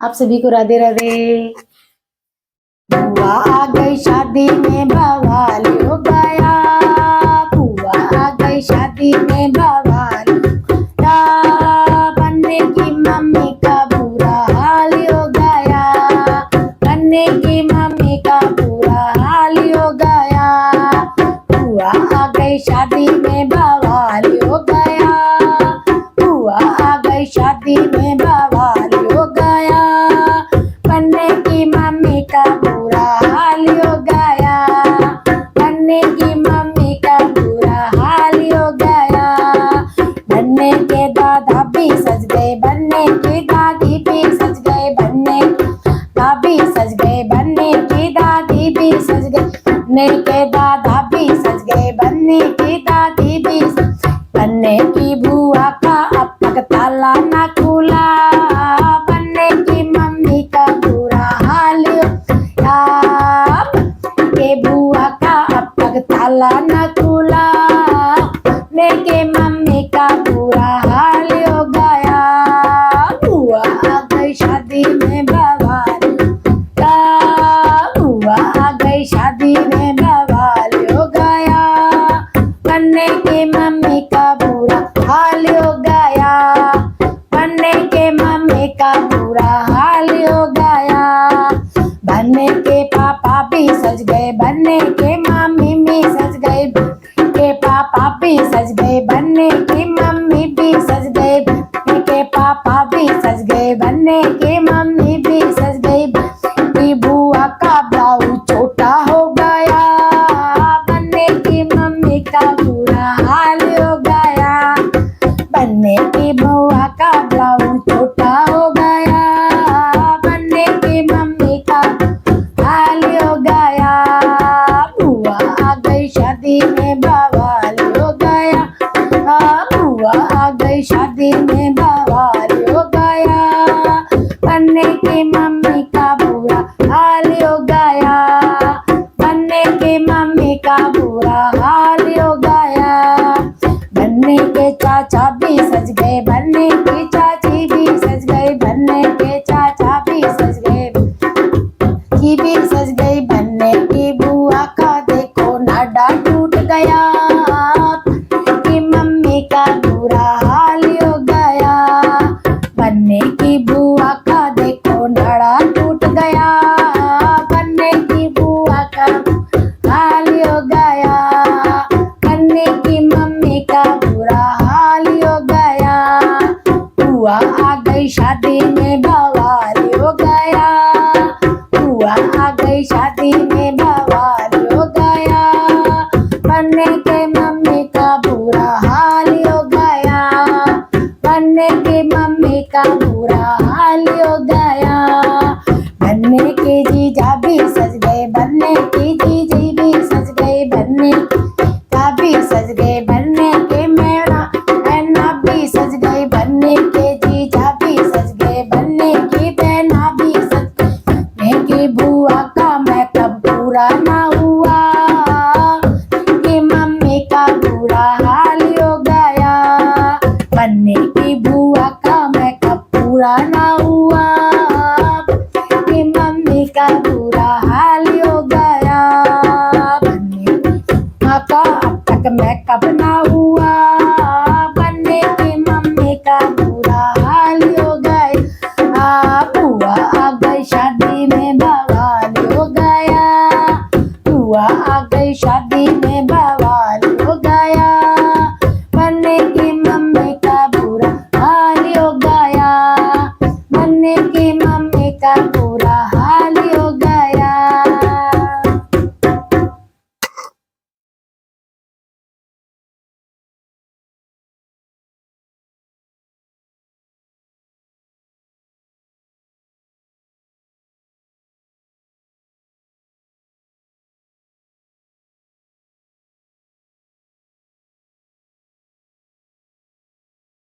आप सभी को राधे राधे। बुआ आ गई शादी में बवाल हो गया, बुआ आ गई शादी में बवाल हो गया। बनने की मम्मी का बुरा हाल हो गया, बनने की मम्मी का बुरा हाल हो गया। बुआ आ गई शादी में बवाल हो गया, बुआ आ गई शादी में बवाल हो गया। बनने की मम्मी का बुरा हाल हो गया, बनने की मम्मी का बुरा हाल हो गया। बनने के दादा भी सज गए, बनने की दादी भी सज गए, बनने दादी सज गए, बनने की दादी भी सज गए, बनने के दादा भी सज गए, बनने की दादी भी बनने की बुआ का अब तक ताला ना खुला, बनने की मम्मी का बुरा हाल हो के बुआ का अब तक ताला ना खुला, बनने के मम्मी का बुरा हाल हो गया। बुआ आ गई शादी में बवाल का, बुआ आ गई शादी में बवाल हो गया। बनने के मम्मी का बुरा हाल हो गया, बनने के मम्मी का बुरा हाल हो गया। बनने के पापा भी सज गए, बनने के मम्मी भी सज गए, के पापा भी सज गए, बनने की मम्मी भी सज गए, बनने के पापा भी सज गए, बनने की मम्मी भी सज गई। बुआ का ब्लाउज छोटा हो गया, बनने की मम्मी का बुरा हाल हो गया। बनने की बुआ का ब्लाउज छोटा हो गया, बनने की मम्मी का हाल हो गया। बुआ आ गई शादी में बवाल हो गया, बुआ आ गई शादी में बवाल हो गया। बनने की मम्मी का बुरा हाल हो गया, बनने की मम्मी का बुरा हाल हो गया। बनने के चाचा भी सज गए, बनने की चाची भी सज गई, बनने के चाचा भी सज गए, की भी सज गई। बनने की बुआ का देखो नाडा टूट गया, की मम्मी का बुरा हाल हो गया। बनने की बुआ का देखो नाडा टूट गया, बनने की बुआ का हाल हो गया। बनने की मम्मी का बुरा हाल हो गया। बुआ आ गई शादी में बवाल हो गया, बुआ आ गई शादी में बवाल हो गया। बनने के मम्मी का बुरा हाल हो गया, बनने की मम्मी का बुरा हाल हो गया। बनने के जीजा भी सज गए, बनने की जीजी भी सज गए, बनने का भी सज गए, बनने के बहना भी सज गई, बनने के जीजा भी सज गए, बनने की बहना भी सज गई। बनने की बुआ का मेकअप पूरा ना हुआ, कि मम्मी का बुरा हाल हो गया। बनने की बुआ का मेकअप पूरा